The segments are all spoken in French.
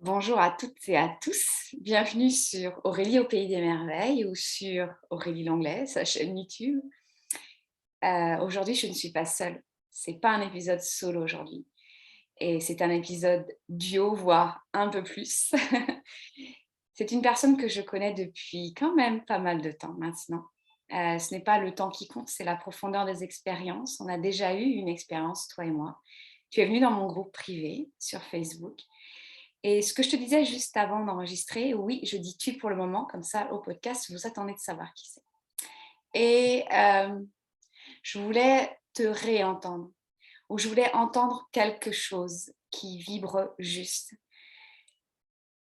Bonjour à toutes et à tous, bienvenue sur Aurélie au pays des merveilles ou sur Aurélie Langlais, sa chaîne YouTube. Aujourd'hui, je ne suis pas seule, c'est pas un épisode solo aujourd'hui et c'est un épisode duo, voire un peu plus. C'est une personne que je connais depuis quand même pas mal de temps maintenant. Ce n'est pas le temps qui compte, c'est la profondeur des expériences. On a déjà eu une expérience, toi et moi. Tu es venue dans mon groupe privé sur Facebook. Et ce que je te disais juste avant d'enregistrer, oui, je dis tu pour le moment, comme ça au podcast, vous attendez de savoir qui c'est. Et je voulais te réentendre, ou je voulais entendre quelque chose qui vibre juste.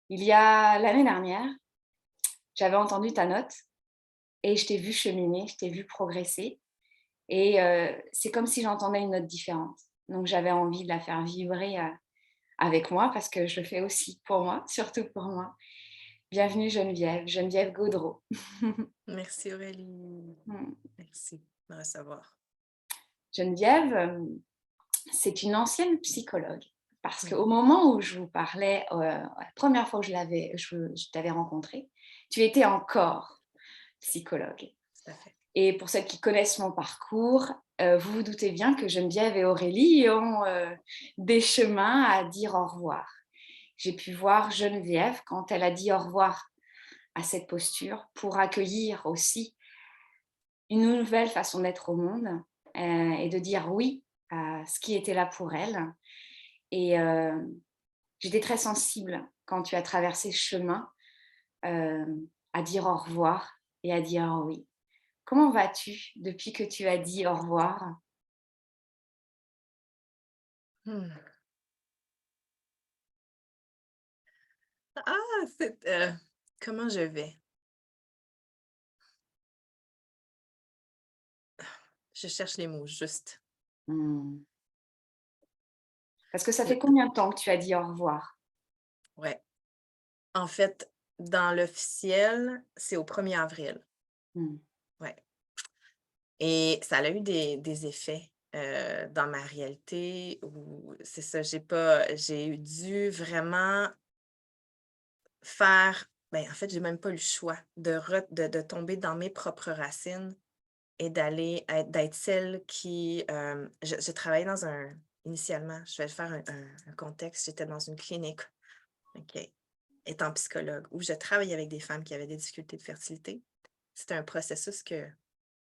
Il y a l'année dernière, j'avais entendu ta note et je t'ai vu cheminer, je t'ai vu progresser. Et c'est comme si j'entendais une note différente. Donc j'avais envie de la faire vibrer avec moi parce que je le fais aussi pour moi, surtout pour moi. Bienvenue Geneviève, Geneviève Gaudreau. Merci Aurélie. Merci de me recevoir. Geneviève, c'est une ancienne psychologue parce Mmh. qu'au moment où je vous parlais, la première fois que je t'avais rencontré, tu étais encore psychologue. Tout à fait. Et pour celles qui connaissent mon parcours, vous vous doutez bien que Geneviève et Aurélie ont des chemins à dire au revoir. J'ai pu voir Geneviève quand elle a dit au revoir à cette posture pour accueillir aussi une nouvelle façon d'être au monde et de dire oui à ce qui était là pour elle. Et j'étais très sensible quand tu as traversé ce chemin euh, à dire au revoir et à dire oui. Comment vas-tu depuis que tu as dit au revoir? Mmh. Ah! Comment je vais? Je cherche les mots justes. Hmm. Parce que ça L fait combien de temps que tu as dit au revoir? Ouais. En fait, dans l'officiel, c'est au 1er avril. Hmm. Ouais, et ça a eu des effets, dans ma réalité où c'est ça, j'ai dû vraiment faire en fait, j'ai même pas eu le choix de tomber dans mes propres racines. Et d'être celle qui, je travaillais dans un initialement, je vais faire un contexte, j'étais dans une clinique, OK, étant psychologue, où je travaillais avec des femmes qui avaient des difficultés de fertilité. C'était un processus que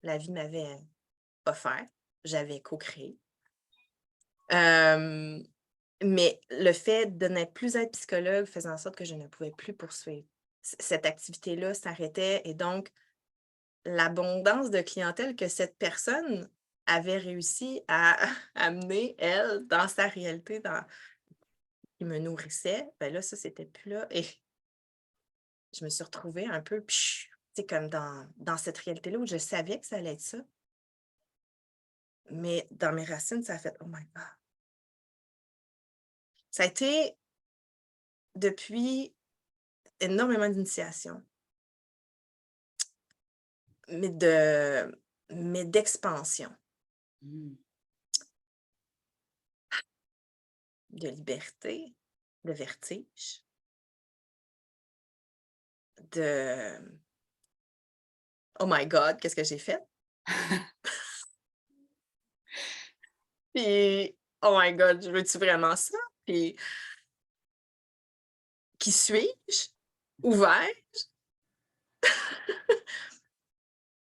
la vie m'avait offert, j'avais co-créé. Hem, mais le fait de n'être plus être psychologue faisait en sorte que je ne pouvais plus poursuivre. Cette activité-là s'arrêtait et donc l'abondance de clientèle que cette personne avait réussi à amener, elle, dans sa réalité, qui me nourrissait, ben là, ça, c'était plus là et je me suis retrouvée un peu, tu sais, comme dans cette réalité-là où je savais que ça allait être ça, mais dans mes racines, ça a fait: «Oh my God!» Ça a été depuis énormément d'initiation, mais d'expansion, Hmm. de liberté, de vertige, de «Oh my God, qu'est-ce que j'ai fait?» Puis «Oh my God, je veux-tu vraiment ça?» Puis «Qui suis-je? Où vais-je?»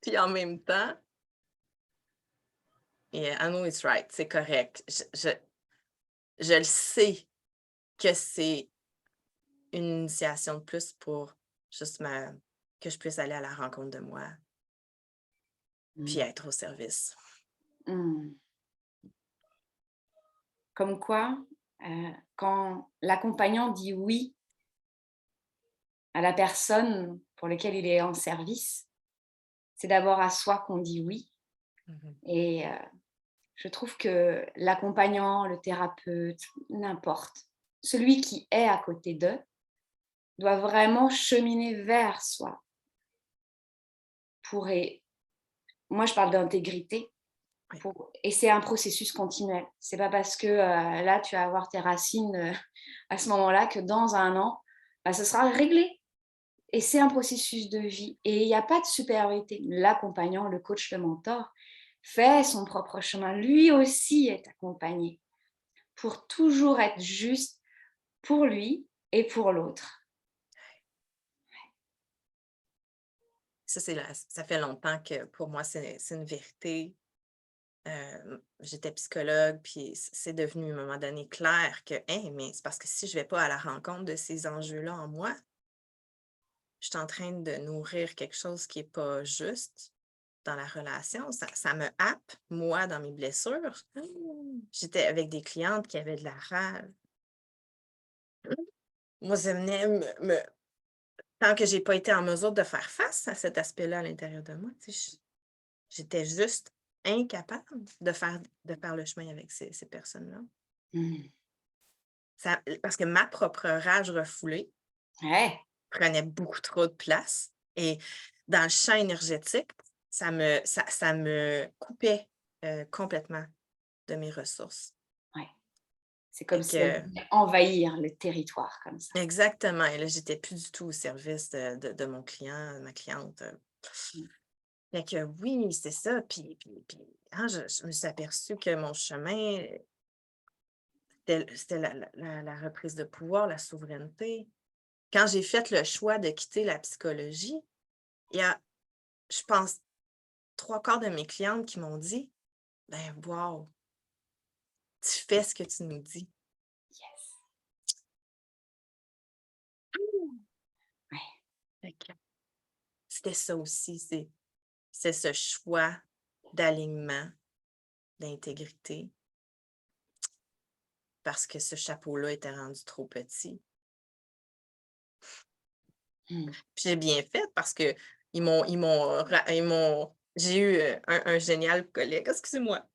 Puis en même temps, I know it's right, c'est correct. Je le sais que c'est une initiation de plus pour juste que je puisse aller à la rencontre de moi, puis Hmm. être au service. Hmm. Comme quoi, quand l'accompagnant dit oui à la personne pour laquelle il est en service, c'est d'abord à soi qu'on dit oui. Mmh. Et je trouve que l'accompagnant, le thérapeute, n'importe, celui qui est à côté d'eux, doit vraiment cheminer vers soi pour moi je parle d'intégrité, Ouais. Et c'est un processus continuel. C'est pas parce que là, tu vas avoir tes racines à ce moment-là que dans un an, bah, ce sera réglé. Et c'est un processus de vie. Et il n'y a pas de supériorité. L'accompagnant, le coach, le mentor, fait son propre chemin. Lui aussi est accompagné pour toujours être juste pour lui et pour l'autre. Ça fait longtemps que pour moi, c'est une vérité. J'étais psychologue, puis c'est devenu à un moment donné clair que, hey, mais c'est parce que si je ne vais pas à la rencontre de ces enjeux-là en moi, je suis en train de nourrir quelque chose qui n'est pas juste dans la relation. Ça me happe, moi, dans mes blessures. J'étais avec des clientes qui avaient de la rage. Moi, ça venait tant que j'ai pas été en mesure de faire face à cet aspect-là à l'intérieur de moi, tu sais, j'étais juste incapable de faire le chemin avec ces personnes-là. Mmh. Parce que ma propre rage refoulée Ouais. prenait beaucoup trop de place et dans le champ énergétique, ça me coupait, complètement de mes ressources. Ouais. C'est Fait comme si elle que voulait envahir le territoire comme ça. exactement, et là, j'étais plus du tout au service de mon client, de ma cliente. Mmh. Fait que oui, c'est ça. Puis quand je me suis aperçue que mon chemin, c'était la reprise de pouvoir, la souveraineté. Quand j'ai fait le choix de quitter la psychologie, il y a, je pense, 3/4 de mes clientes qui m'ont dit: «Ben, wow, tu fais ce que tu nous dis». Yes. Ouais. Fait que c'était ça aussi, c'est ce choix d'alignement, d'intégrité, parce que ce chapeau-là était rendu trop petit. Mmh. Puis j'ai bien fait parce que j'ai eu, un génial collègue, excusez-moi,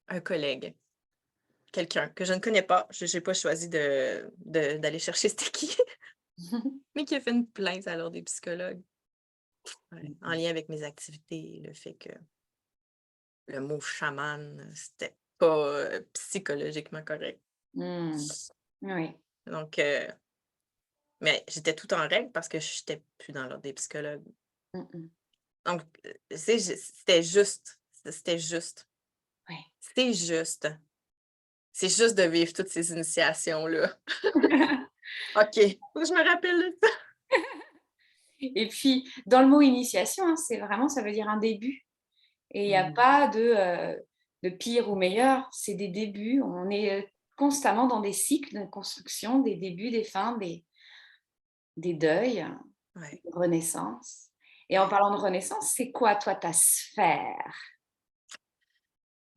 un collègue, quelqu'un que je ne connais pas, je n'ai pas choisi d'aller chercher c'était qui, mais qui a fait une plainte à l'ordre des psychologues, ouais, en lien avec mes activités et le fait que le mot chaman, c'était pas, psychologiquement correct. Mmh. Oui. Donc mais j'étais tout en règle parce que je n'étais plus dans l'ordre des psychologues. Mmh mh. Donc, c'est c'était juste, c'était juste. Ouais. C'est juste. C'est juste de vivre toutes ces initiations-là. OK, faut que je me rappelle de ça. Et puis, dans le mot initiation, hein, c'est vraiment ça veut dire un début et il y a Mmh. pas de pire ou meilleur, c'est des débuts. On est, constamment dans des cycles de construction, des débuts, des fins, des deuils, Ouais, des renaissances. Et en ouais. parlant de renaissance, c'est quoi toi ta sphère?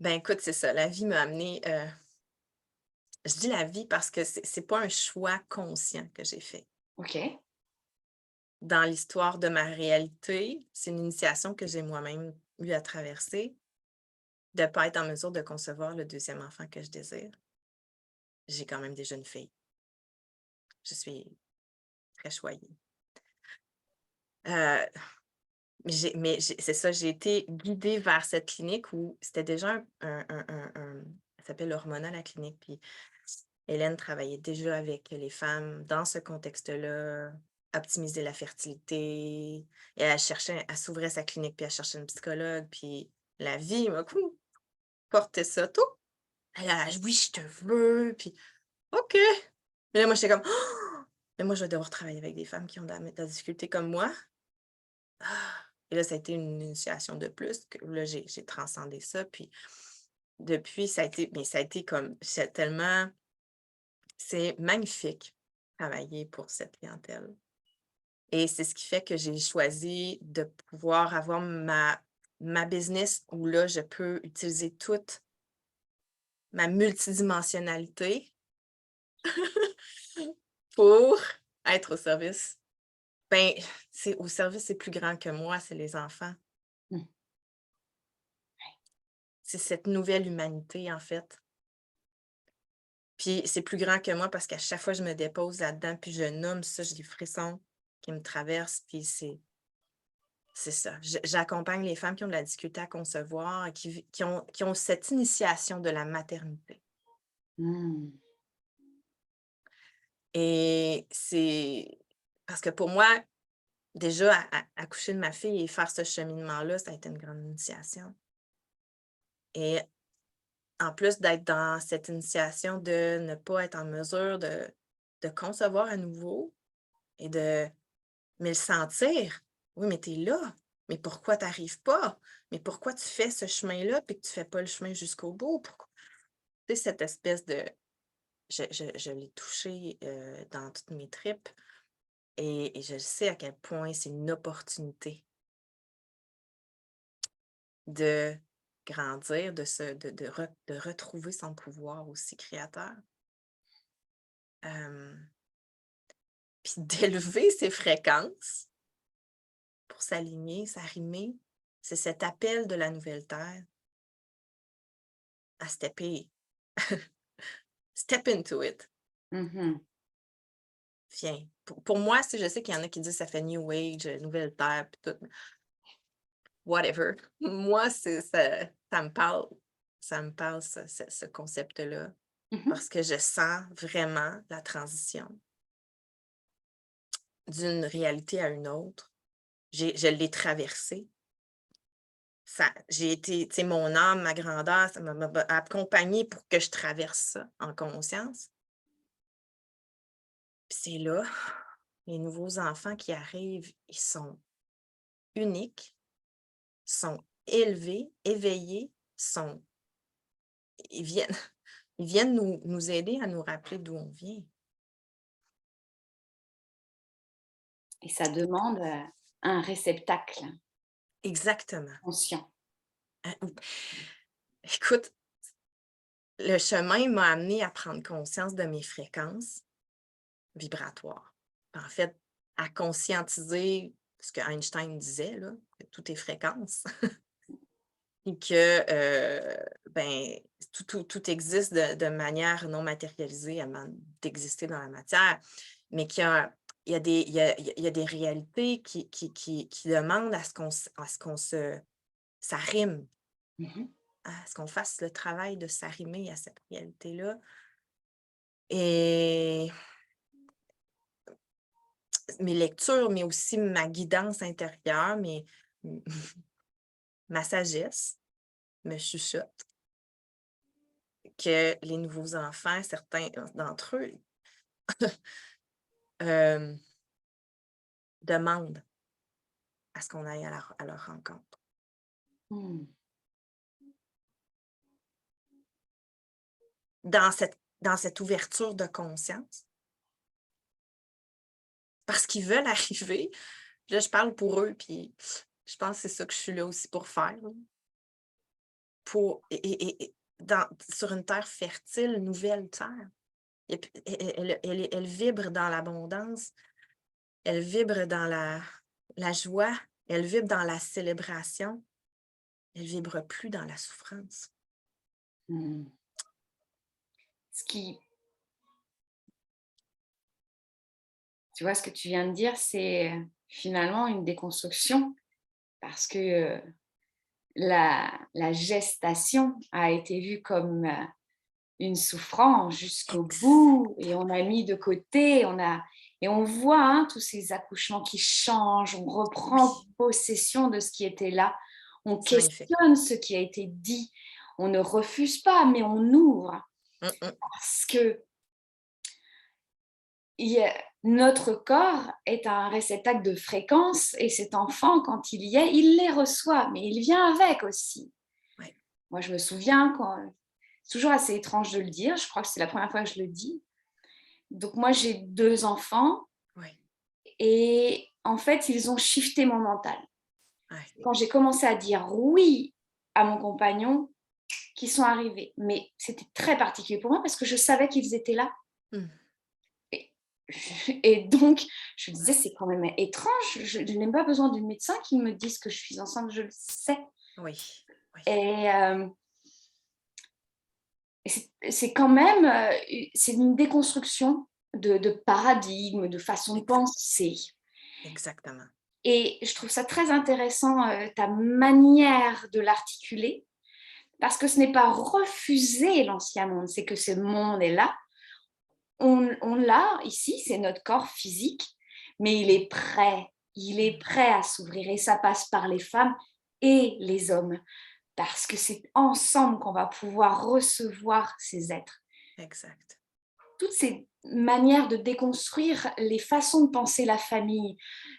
Ben, écoute, c'est ça, la vie m'a amenée, je dis la vie parce que c'est pas un choix conscient que j'ai fait. OK. Dans l'histoire de ma réalité, c'est une initiation que j'ai moi-même eu à traverser, de pas être en mesure de concevoir le deuxième enfant que je désire. J'ai quand même déjà une fille. Je suis très choyée. Heu mais c'est ça, j'ai été guidée vers cette clinique où c'était déjà ça s'appelle l'Hormona, la clinique, puis Hélène travaillait déjà avec les femmes dans ce contexte-là, optimiser la fertilité, et elle s'ouvrait sa clinique, puis elle cherchait une psychologue, puis la vie m'a porté ça tout. Elle a: «Oui, je te veux», puis «OK». Mais là, moi, j'étais comme: «Oh! Mais moi, je vais devoir travailler avec des femmes qui ont de la difficulté comme moi». Ah! Et là, ça a été une initiation de plus que là, j'ai transcendé ça, puis depuis, ça a été comme c'est magnifique travailler pour cette clientèle, et c'est ce qui fait que j'ai choisi de pouvoir avoir ma business où là, je peux utiliser toute ma multidimensionnalité pour être au service. Ben, c'est au service, c'est plus grand que moi, c'est les enfants. Mmh. C'est cette nouvelle humanité, en fait. Puis c'est plus grand que moi parce qu'à chaque fois, je me dépose là-dedans, puis je nomme ça, j'ai des frissons qui me traversent, puis c'est ça. J'accompagne les femmes qui ont de la difficulté à concevoir, qui ont cette initiation de la maternité. Hmm. Et c'est parce que pour moi, déjà, accoucher de ma fille et faire ce cheminement-là, ça a été une grande initiation. Et en plus d'être dans cette initiation de ne pas être en mesure de concevoir à nouveau et mais le sentir. Oui, mais tu es là. Mais pourquoi tu n'arrives pas? Mais pourquoi tu fais ce chemin-là puis que tu ne fais pas le chemin jusqu'au bout? Pourquoi? Tu sais, cette espèce de... Je l'ai touché dans toutes mes tripes et je sais à quel point c'est une opportunité de grandir, de retrouver son pouvoir aussi créateur. Puis d'élever ses fréquences pour s'aligner, s'arrimer. C'est cet appel de la nouvelle terre à stepper. Step into it. Mhm. Viens. Pour moi, je sais qu'il y en a qui disent que ça fait New Age, nouvelle terre, puis tout. Whatever. Moi, ça me parle. Ça me parle, ce concept-là. Mhm. Parce que je sens vraiment la transition d'une réalité à une autre. Je l'ai traversée. J'ai été, tu sais, mon âme, ma grandeur, ça m'a accompagnée pour que je traverse ça en conscience. Puis c'est là, les nouveaux enfants qui arrivent, ils sont uniques, sont élevés, éveillés, ils viennent, ils viennent nous aider à nous rappeler d'où on vient. Et ça demande un réceptacle Exactement. conscient. Écoute, le chemin m'a amené à prendre conscience de mes fréquences vibratoires. En fait, à conscientiser ce que Einstein disait, là, que tout est fréquence. Et que ben, tout existe de manière non matérialisée avant d'exister dans la matière, mais il y a il y a des réalités qui demandent à ce qu'on s'arrime, Mhm. à ce qu'on fasse le travail de s'arrimer à cette réalité-là. Et mes lectures, mais aussi ma guidance intérieure, ma sagesse me chuchote que les nouveaux enfants, certains d'entre eux, demandent à ce qu'on aille à leur rencontre. Hmm. Dans cette ouverture de conscience, parce qu'ils veulent arriver. Là, je parle pour eux, puis je pense que c'est ça que je suis là aussi pour faire. Là. Sur une terre fertile, une nouvelle terre. Et puis, elle vibre dans l'abondance, elle vibre dans la joie, elle vibre dans la célébration, elle vibre plus dans la souffrance. Hmm. Ce qui, tu vois, ce que tu viens de dire, c'est finalement une déconstruction parce que la gestation a été vue comme une souffrance jusqu'au bout et on a mis de côté, et on voit tous ces accouchements qui changent, on reprend Oui, possession de ce qui était là, on c'est magnifique. questionne ce qui a été dit, on ne refuse pas, mais on ouvre Mm. parce que notre corps est un réceptacle de fréquences et cet enfant, quand il y est, il les reçoit, mais il vient avec aussi. Ouais. Moi, je me souviens c'est toujours assez étrange de le dire, je crois que c'est la première fois que je le dis. Donc moi, j'ai 2 enfants Ouais. et en fait, ils ont shifté mon mental. Ouais. Quand j'ai commencé à dire oui à mon compagnon, qui sont arrivés. Mais c'était très particulier pour moi parce que je savais qu'ils étaient là. Mm. Et, et donc, je me disais, c'est quand même étrange. Je n'ai même pas besoin du médecin qui me dise que je suis enceinte, je le sais. Oui. Oui. Et c'est quand même c'est une déconstruction de paradigme, de façon de Exact. penser. Exactement. Et je trouve ça très intéressant, ta manière de l'articuler, parce que ce n'est pas refuser l'ancien monde, c'est que ce monde est là. On l'a ici, c'est notre corps physique, mais il est prêt à s'ouvrir et ça passe par les femmes et les hommes, parce que c'est ensemble qu'on va pouvoir recevoir ces êtres. Exact. Toutes ces manières de déconstruire les façons de penser la famille,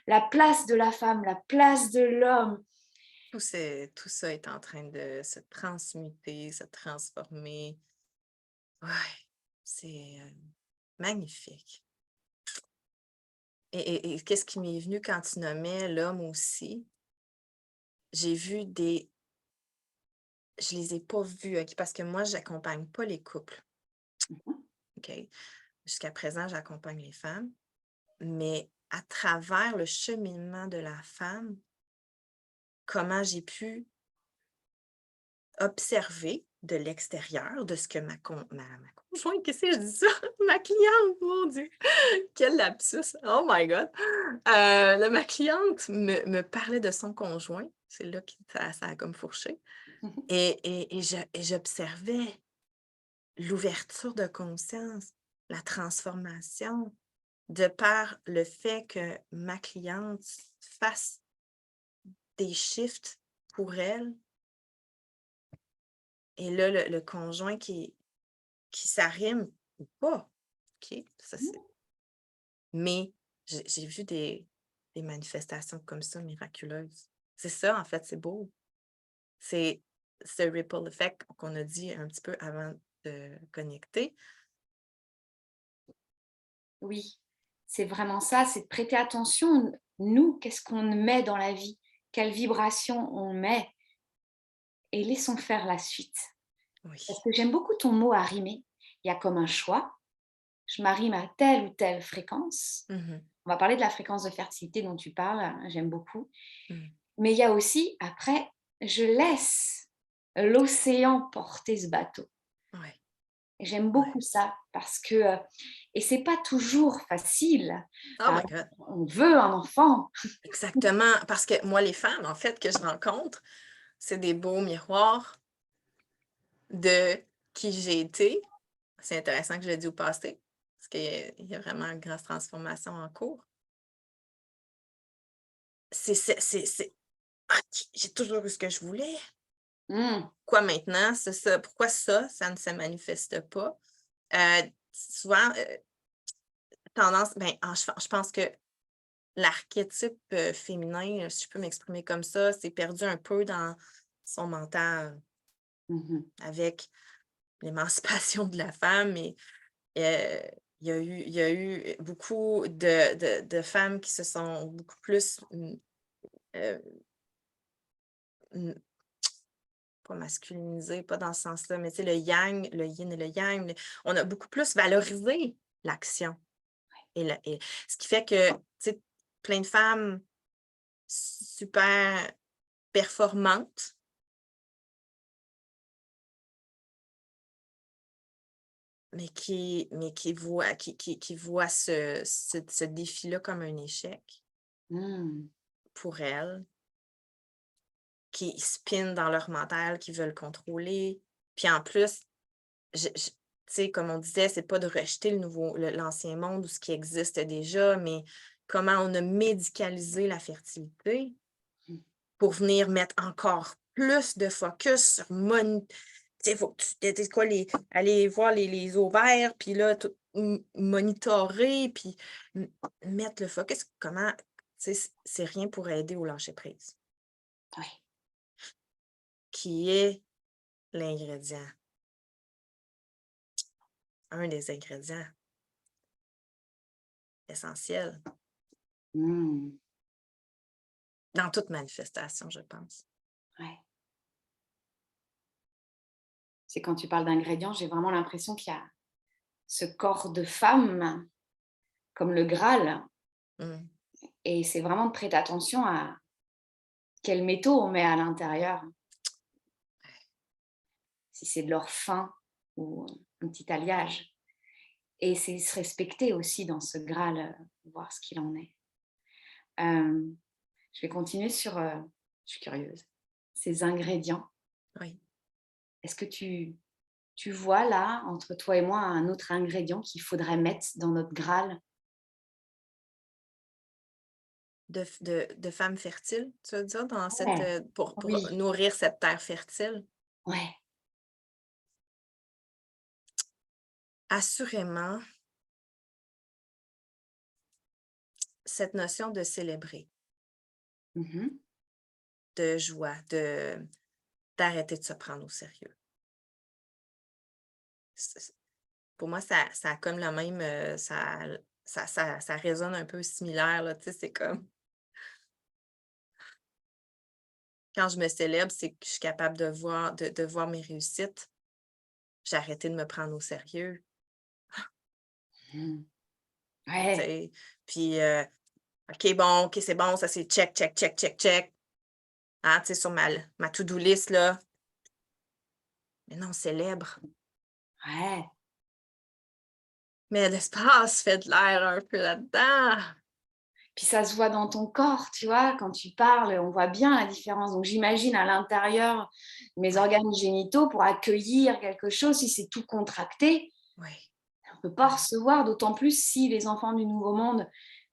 la place de la femme, la place de l'homme. Tout ça est en train de se transmuter, se transformer. Ouais, c'est magnifique. Et qu'est-ce qui m'est venu quand tu nommais l'homme aussi? J'ai vu des... Je les ai pas vus, OK, parce que moi, j'accompagne pas les couples, Mhm. OK? Jusqu'à présent, j'accompagne les femmes, mais à travers le cheminement de la femme, comment j'ai pu observer de l'extérieur, de ce que ma conjointe, qu'est-ce que je dis ça? Ma cliente, mon Dieu! Quel lapsus! Oh my God! Ma cliente me parlait de son conjoint. C'est là que ça a comme fourché. Et j'observais l'ouverture de conscience, la transformation, de par le fait que ma cliente fasse des shifts pour elle. Et là, le conjoint qui s'arrime ou pas. OK, ça c'est... Mais j'ai vu des manifestations comme ça miraculeuses. C'est ça, en fait, c'est beau. C'est ce ripple effect qu'on a dit un petit peu avant de connecter. Oui, c'est vraiment ça, c'est de prêter attention, nous, qu'est-ce qu'on met dans la vie, quelle vibration on met, et laissons faire la suite. Parce Oui. que j'aime beaucoup ton mot arrimer. Il y a comme un choix, je m'arrime à telle ou telle fréquence. Mmh. On va parler de la fréquence de fertilité dont tu parles, j'aime beaucoup. Mmh. Mais il y a aussi, après, je laisse l'océan porter ce bateau. Ouais, Et j'aime ouais. beaucoup ça parce que, et c'est pas toujours facile. Oh Par my exemple, God! on veut un enfant. Exactement, parce que moi, les femmes, en fait, que je rencontre, c'est des beaux miroirs de qui j'ai été. C'est intéressant que je l'ai dit au passé, parce qu'il y a vraiment une grosse transformation en cours. C'est OK, j'ai toujours eu ce que je voulais. Mmh. Quoi maintenant? C'est ça. Pourquoi ça ne se manifeste pas? Souvent, tendance, ben, je pense que l'archétype, féminin, si je peux m'exprimer comme ça, s'est perdu un peu dans son mental Mmh. avec l'émancipation de la femme et heu, il y a eu beaucoup de femmes qui se sont beaucoup plus, heu, mmh, pas masculinisées, pas dans ce sens-là, mais tu sais, le yang, le yin et le yang, on a beaucoup plus valorisé l'action et ce qui fait que, tu sais, plein de femmes super performantes, mais qui voient ce défi-là comme un échec Mmh. pour elles, qui spinent dans leur mental, qui veulent contrôler. Puis en plus, tu sais, comme on disait, c'est pas de rejeter l'ancien monde ou ce qui existe déjà, mais comment on a médicalisé la fertilité Mmh. pour venir mettre encore plus de focus sur tu sais, faut que tu quoi, aller voir les ovaires, puis là, tout monitorer, puis m mettre le focus. Comment, tu sais, c'est rien pour aider au lâcher-prise, Oui. qui est l'ingrédient, un des ingrédients essentiels Mmh. dans toute manifestation, je pense. Ouais. C'est quand tu parles d'ingrédients, j'ai vraiment l'impression qu'il y a ce corps de femme, comme le Graal, Mmh. et c'est vraiment de prêter attention à quels métaux on met à l'intérieur, si c'est de l'or fin ou un petit alliage. Et c'est se respecter aussi dans ce Graal, voir ce qu'il en est. Hem Je vais continuer sur, je suis curieuse, ces ingrédients. Oui. Est-ce que tu vois là, entre toi et moi, un autre ingrédient qu'il faudrait mettre dans notre Graal? De femmes fertiles, tu veux dire, dans cette, Ouais, pour oui, nourrir cette terre fertile? ouais. Assurément, cette notion de célébrer, Mmh. de joie, d'arrêter de se prendre au sérieux. C Pour moi, ça a comme la même, ça résonne un peu similaire, là, tu sais, c'est comme quand je me célèbre, c'est que je suis capable de voir mes réussites. J'ai arrêté de me prendre au sérieux, Mmh. tu Ouais. sais? Puis, OK, bon, OK, c'est bon, ça c'est check, check, check, check, check. Hein, tu sais, sur ma to-do list, là. Mais non, célèbre. Ouais. Mais l'espace fait de l'air un peu là-dedans. Puis ça se voit dans ton corps, tu vois? Quand tu parles, on voit bien la différence. Donc j'imagine à l'intérieur mes Oui, organes génitaux pour accueillir quelque chose, si c'est tout contracté, oui, on ne peut pas oui, recevoir, d'autant plus si les enfants du Nouveau Monde,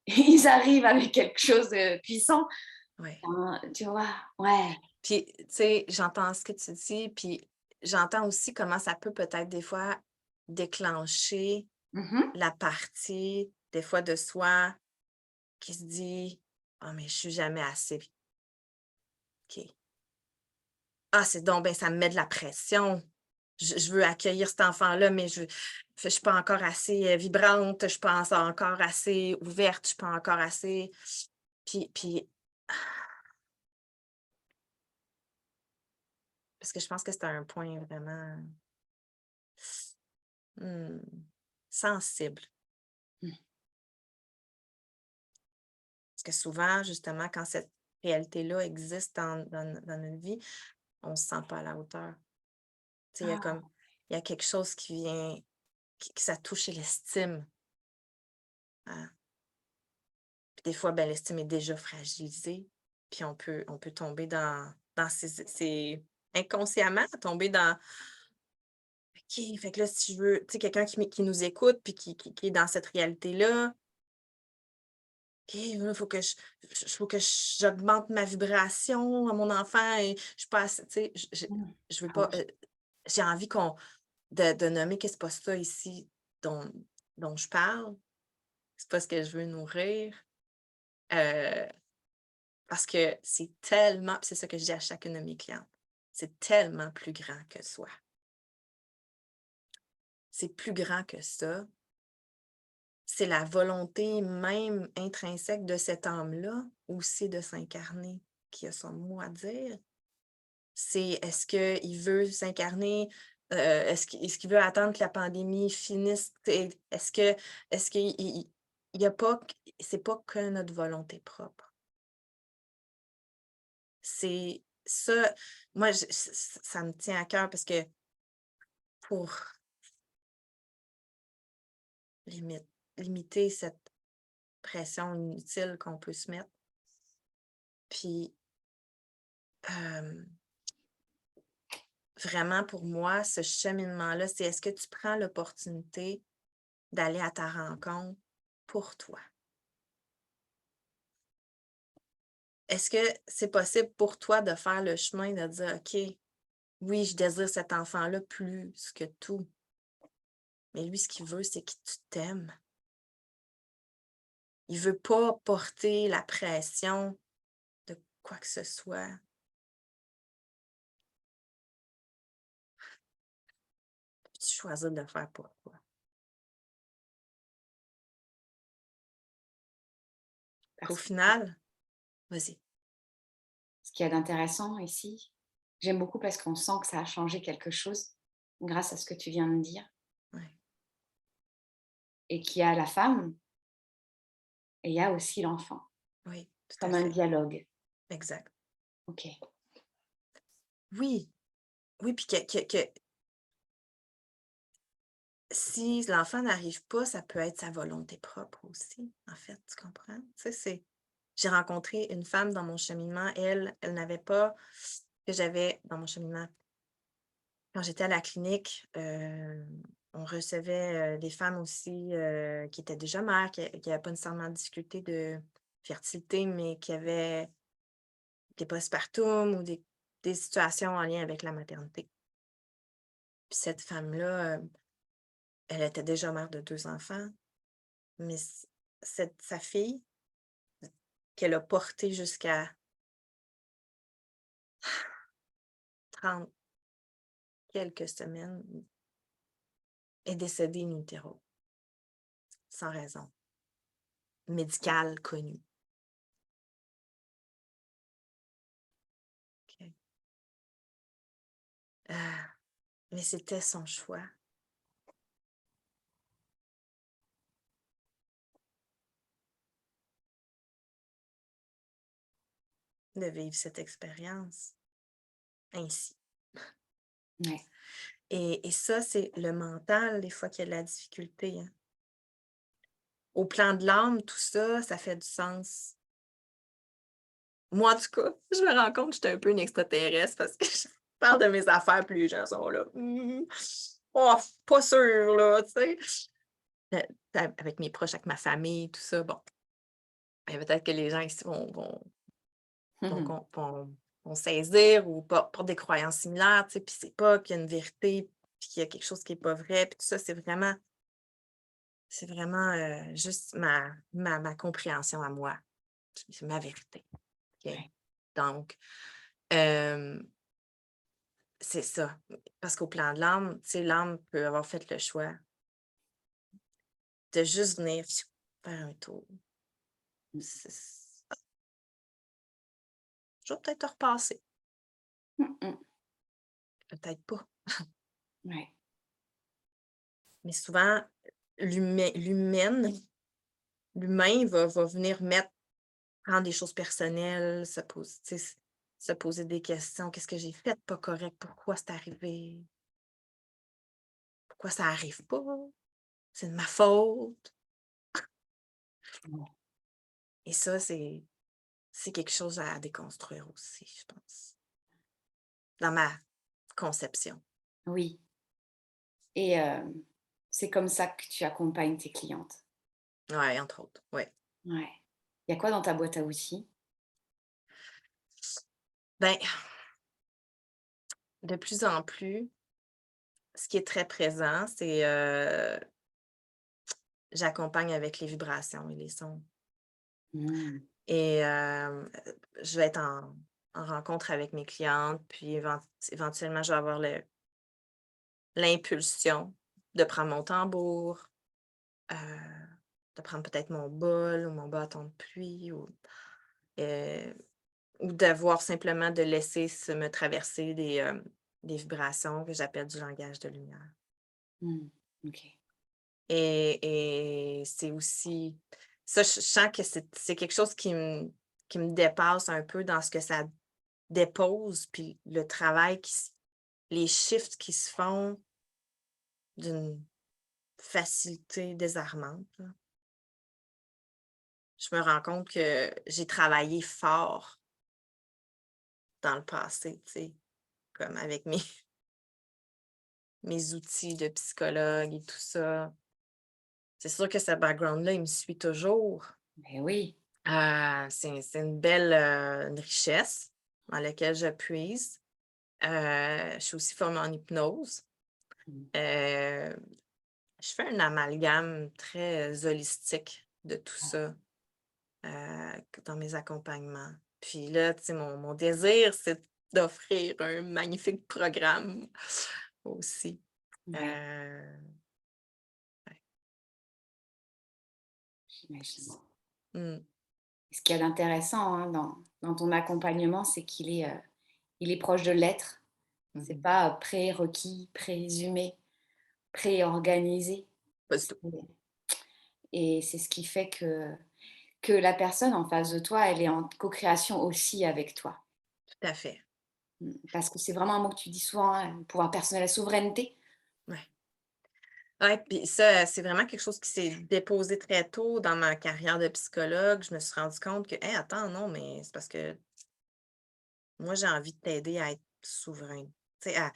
ils arrivent avec quelque chose de puissant. oui. Hein, tu vois? Ouais. Puis, tu sais, j'entends ce que tu dis, puis j'entends aussi comment ça peut peut-être des fois déclencher Mmh. la partie, des fois, de soi qui se dit: «Ah, mais je suis jamais assez. OK. Ah, c'est donc ben, ça me met de la pression. Je veux accueillir cet enfant-là, mais je suis pas encore assez, vibrante, je suis pas encore assez ouverte, je suis pas encore assez». Puis parce que je pense que c'est un point vraiment, mmh, sensible. Mmh. Parce que souvent, justement, quand cette réalité-là existe dans notre vie, on se sent pas à la hauteur. Tu sais, Ah. il y a quelque chose qui vient, que ça touche l'estime, hein. Puis des fois, ben, l'estime est déjà fragilisée, puis on peut tomber dans ces inconsciemment, tomber dans: «OK, fait que là, si je veux», tu sais, quelqu'un qui nous écoute puis qui est dans cette réalité-là. OK, là, faut que j'augmente ma vibration à mon enfant et je passe, tu sais, Mmh. je veux Ah pas, oui. j'ai envie de nommer que c'est pas ça ici dont je parle, c'est pas ce que je veux nourrir, heu, parce que c'est tellement, puis c'est ça que je dis à chacune de mes clientes, c'est tellement plus grand que soi. C'est plus grand que ça. C'est la volonté même intrinsèque de cette âme-là aussi de s'incarner qui a son mot à dire. C'est est-ce qu'il veut s'incarner, est-ce qu'il veut attendre que la pandémie finisse? Est-ce qu'il y a pas q c'est pas que notre volonté propre. C'est ça, moi je ça me tient à cœur parce que pour limite limiter cette pression inutile qu'on peut se mettre, puis, hem, vraiment pour moi, ce cheminement-là, c'est est-ce que tu prends l'opportunité d'aller à ta rencontre pour toi? Est-ce que c'est possible pour toi de faire le chemin de dire: «OK, oui, je désire cet enfant-là plus que tout, mais lui, ce qu'il veut, c'est que tu t'aimes. Il veut pas porter la pression de quoi que ce soit». Tu choisis de le faire pour toi. Qu'au Parce que final, vas-y. ce qu'il y a d'intéressant ici, j'aime beaucoup parce qu'on sent que ça a changé quelque chose grâce à ce que tu viens de dire Ouais, et qu'il y a la femme et il y a aussi l'enfant, oui, tout à comme un fait. dialogue. Exact. OK. Oui, oui, puis que si l'enfant n'arrive pas, ça peut être sa volonté propre aussi, en fait, tu comprends? Tu sais, J'ai rencontré une femme dans mon cheminement, elle n'avait pas que j'avais dans mon cheminement. Quand j'étais à la clinique, on recevait, des femmes aussi, qui étaient déjà mères, qui avaient pas nécessairement de difficulté de fertilité, mais qui avaient des postpartum ou des situations en lien avec la maternité. Puis cette femme-là, elle était déjà mère de 2 enfants, mais sa fille, qu'elle a portée jusqu'à 30 quelques semaines, est décédée in utero, sans raison médicale connue. OK. Mais c'était son choix de vivre cette expérience ainsi. Ouais. Et ça, c'est le mental, des fois, qui a de la difficulté, hein. Au plan de l'âme, tout ça, ça fait du sens. Moi, en tout cas, je me rends compte que j'étais un peu une extraterrestre parce que je parle de mes affaires, puis les gens sont là: oh, pas sûr, là», tu sais? Heu, avec mes proches, avec ma famille, tout ça, bon, peut-être que les gens ici vont saisir ou portent des croyances similaires, tu sais? Puis c'est pas qu'il y a une vérité, puis qu'il y a quelque chose qui est pas vrai, puis tout ça, c'est vraiment, juste ma compréhension à moi. C'est ma vérité, OK? Ouais. Donc, hem, c'est ça. Parce qu'au plan de l'âme, tu sais, l'âme peut avoir fait le choix de juste venir faire un tour. Mmh. Je vais peut-être te repasser, Mmh mh. peut-être pas. Ouais. Mais souvent, l'humain va venir prendre des choses personnelles, tu sais, se poser des questions. Qu'est-ce que j'ai fait de pas correct? Pourquoi c'est arrivé? Pourquoi ça arrive pas? C'est de ma faute. Ouais. Et ça, c'est quelque chose à déconstruire aussi, je pense, dans ma conception. Oui et c'est comme ça que tu accompagnes tes clientes? Ouais, entre autres, ouais. Ouais. Il y a quoi dans ta boîte à outils? Ben, de plus en plus, ce qui est très présent, c'est, j'accompagne avec les vibrations et les sons. Mmh. Et je vais être en rencontre avec mes clientes, puis éventuellement, je vais avoir l'impulsion de prendre mon tambour, heu, de prendre peut-être mon bol ou mon bâton de pluie heu, ou d'avoir simplement de laisser se me traverser des vibrations que j'appelle du langage de lumière. Mmh. OK. Et c'est aussi ça, je sens que c'est quelque chose qui me dépasse un peu dans ce que ça dépose, puis le travail les shifts qui se font d'une facilité désarmante, là. Je me rends compte que j'ai travaillé fort dans le passé, tu sais, comme avec mes outils de psychologue et tout ça. C'est sûr que ce background-là, il me suit toujours. Beh, oui. C'est une belle, une richesse dans laquelle je puise. Je suis aussi formée en hypnose. Mmh. Heu, je fais un amalgame très holistique de tout ça, dans mes accompagnements. Puis là, tu sais, mon désir, c'est d'offrir un magnifique programme aussi. Ouais, Ouais. j'imagine. Mmh. Ce qu'il y a d'intéressant, hein, dans ton accompagnement, c'est il est proche de l'être. Mmh C'est mh. pas, prérequis, présumé, préorganisé. Pas du C'est tout. et c'est ce qui fait que la personne en face de toi, elle est en co-création aussi avec toi. Tout à fait. Parce que c'est vraiment un mot que tu dis souvent, hein, pouvoir personnel, la souveraineté. Ouais. Ouais, puis ça, c'est vraiment quelque chose qui s'est déposé très tôt dans ma carrière de psychologue. Je me suis rendu compte que: «Hey, attends, non, mais c'est parce que moi, j'ai envie de t'aider à être souverain». Tu sais, à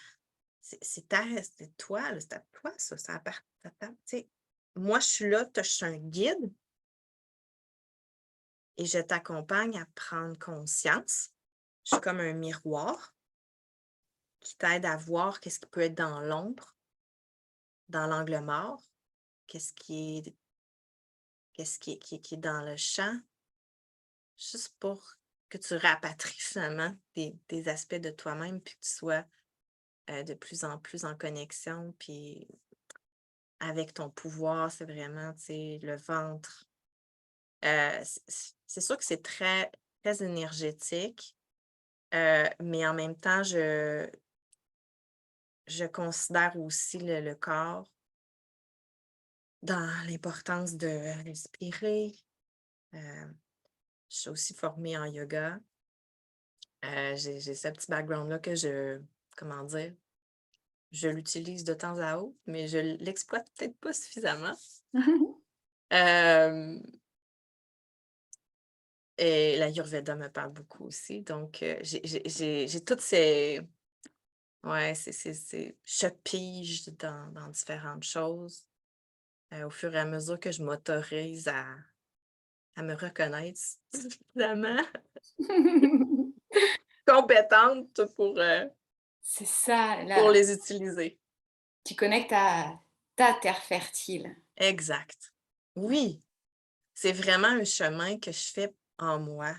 c'est toi, là, c'est à toi ça, ça tu sais, moi, je suis là, je suis un guide et je t'accompagne à prendre conscience. Je suis comme un miroir qui t'aide à voir qu'est-ce qui peut être dans l'ombre, dans l'angle mort, qu'est-ce qui est qui est dans le champ, juste pour que tu rapatries finalement des aspects de toi-même, puis que tu sois, de plus en plus en connexion, puis avec ton pouvoir. C'est vraiment, tu sais, le ventre. C'est sûr que c'est très très énergétique, mais en même temps, je considère aussi le corps dans l'importance de respirer. Heu, je suis aussi formée en yoga. J'ai ce petit background-là que comment dire? Je l'utilise de temps à autre, mais je l'exploite peut-être pas suffisamment. Hem et l'ayurveda me parle beaucoup aussi, donc j'ai toutes ces ouais, je pige dans différentes choses, au fur et à mesure que je m'autorise à me reconnaître suffisamment compétente C'est ça, pour là, les utiliser. tu connectes à ta terre fertile. Exact. Oui, c'est vraiment un chemin que je fais en moi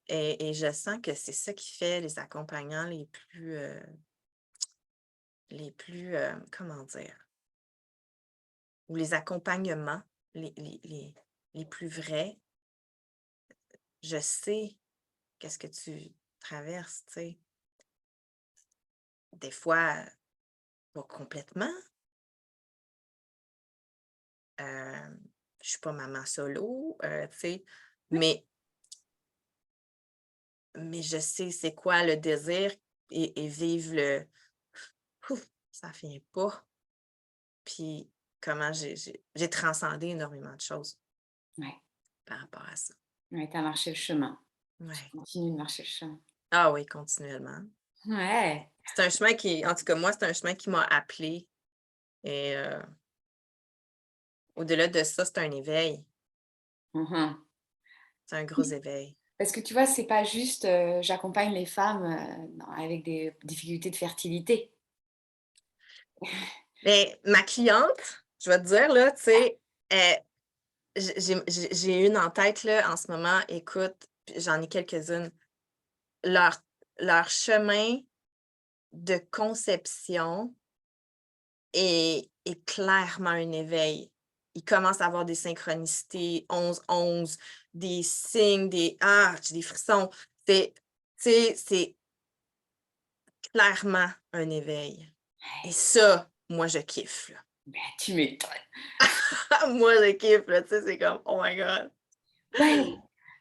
et je sens que c'est ça qui fait les accompagnants comment dire? Ou les accompagnements les plus vrais. Je sais qu'est-ce que tu traverses, tu sais. Des fois, pas complètement. Hem, je suis pas maman solo, tu sais, mais je sais c'est quoi le désir et vivre «Ouf, ça vient pas». Puis comment j'ai transcendé énormément de choses Ouais, par rapport à ça. ouais, tu as marché le chemin. Tu Ouais. continues de marcher le chemin. Ah oui, continuellement. Ouais. C'est un chemin qui en tout cas moi, c'est un chemin qui m'a appelée et au-delà de ça, c'est un éveil. Mmh. C'est un gros éveil. Parce que tu vois, c'est pas juste, j'accompagne les femmes, avec des difficultés de fertilité. Mais ma cliente, je vais te dire là, tu sais, j'ai une en tête là en ce moment, écoute, puis j'en ai quelques-unes. Leur chemin de conception est clairement un éveil. Ils commencent à avoir des synchronicités 11-11, des signes, j'ai des frissons. C'est tu sais, c'est clairement un éveil et ça, moi je kiffe là. Ben, tu m'étonnes. Moi je kiffe là, tu sais, c'est comme: «Oh my god». Ouais,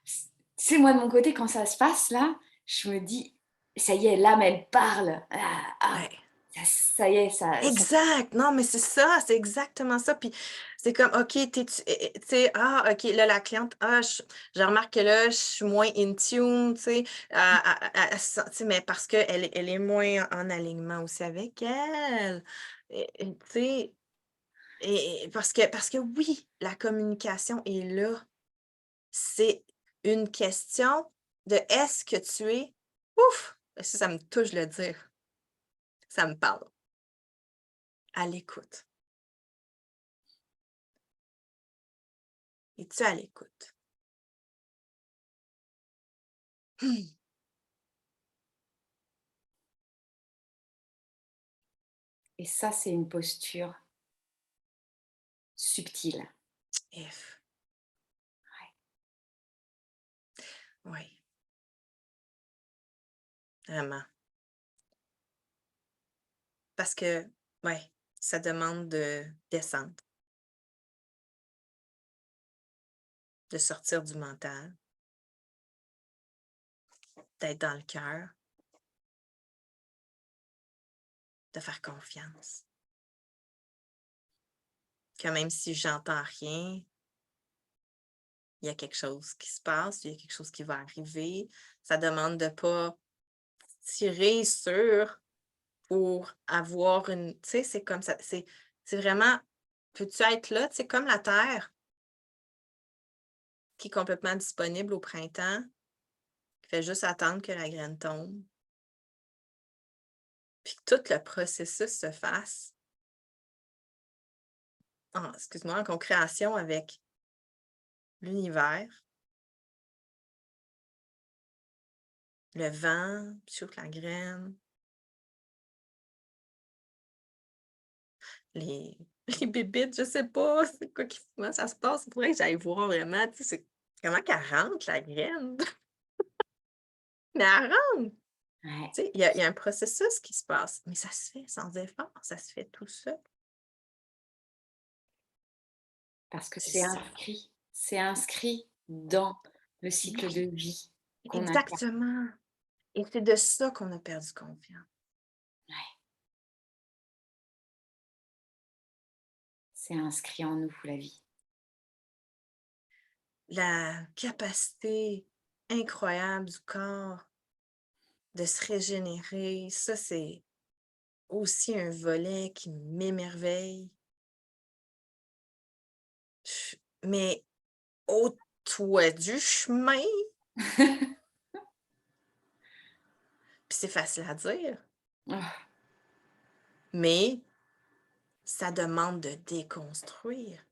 tu sais, moi, de mon côté, quand ça se passe là, je me dis: «Ça y est, l'âme, elle parle. Ouais. Ça y est, ça» Exact! Non, mais c'est ça, c'est exactement ça, puis c'est comme: «OK, t'es-tu» tu sais, OK, là, la cliente, je remarque que là, je suis moins in tune, tu sais, à sen tu sais, mais parce qu'elle est moins en alignement aussi avec elle tu sais, parce que oui, la communication est là. C'est une question de est-ce que tu es ouf! Ça me touche de le dire, ça me parle. À l'écoute. Es-tu à l'écoute? et ça, c'est une posture subtile. If. Oui, vraiment. Parce que, ouais, ça demande de descendre, de sortir du mental, d'être dans le cœur, de faire confiance. que même si j'entends rien, il y a quelque chose qui se passe, il y a quelque chose qui va arriver. Ça demande de ne pas tirer sur pour avoir une tu sais, c'est comme ça, c'est vraiment peux-tu être là? Tu sais, comme la terre qui est complètement disponible au printemps, qui fait juste attendre que la graine tombe, puis que tout le processus se fasse en concréation avec l'univers, le vent, puis surtout la graine, les les bébites, je sais pas, c'est quoi qui comment ça se passe? Il faudrait que j'aille voir vraiment, tu sais, c'est comment qu'elle rentre la graine? Mais elle rentre! Ouais, Tu sais, il y a un processus qui se passe, mais ça se fait sans effort, ça se fait tout seul. parce que C'est ça. c'est inscrit dans le cycle de Oui, vie qu'on incarne. exactement, et c'est de ça qu'on a perdu confiance. Ouais, c'est inscrit en nous, la vie. La capacité incroyable du corps de se régénérer, ça, c'est aussi un volet qui m'émerveille. Ch Mais au toi du chemin, puis c'est facile à dire, Oh, mais ça demande de déconstruire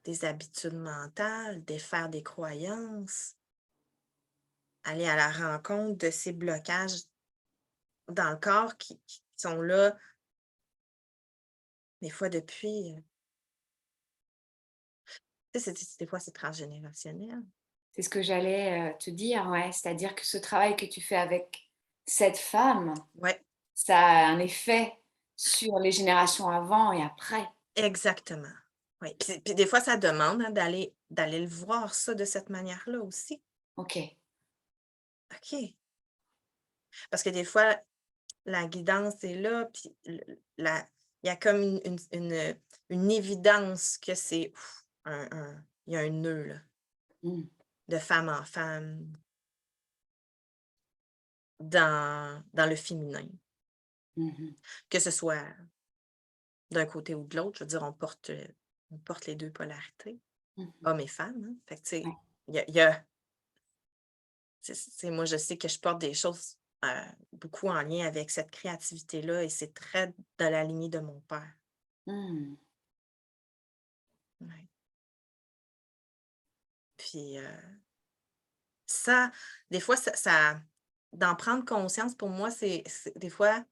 des habitudes mentales, défaire des croyances, aller à la rencontre de ces blocages dans le corps qui sont là, des fois depuis, tu sais, des fois, c'est transgénérationnel. c'est ce que j'allais te dire, ouais. C'est-à-dire que ce travail que tu fais avec cette femme, Ouais, ça a un effet sur les générations avant et après. exactement. Oui, puis des fois, ça demande, hein, d'aller le voir ça de cette manière-là aussi. OK. OK. Parce que des fois, la guidance est là, puis la il y a comme une évidence que c'est ouf, il y a un nœud, là, Mmh. de femme en femme dans le féminin. Mmh mh. Que ce soit d'un côté ou de l'autre, je veux dire, on porte les 2 polarités, Mmh. hommes et femmes, hein. Fait que, tu sais, Ouais. il y a moi, je sais que je porte des choses, beaucoup en lien avec cette créativité-là et c'est très dans la lignée de mon père. Mmh. Ouais. Puis, ça, des fois, d'en prendre conscience pour moi, c'est des fois,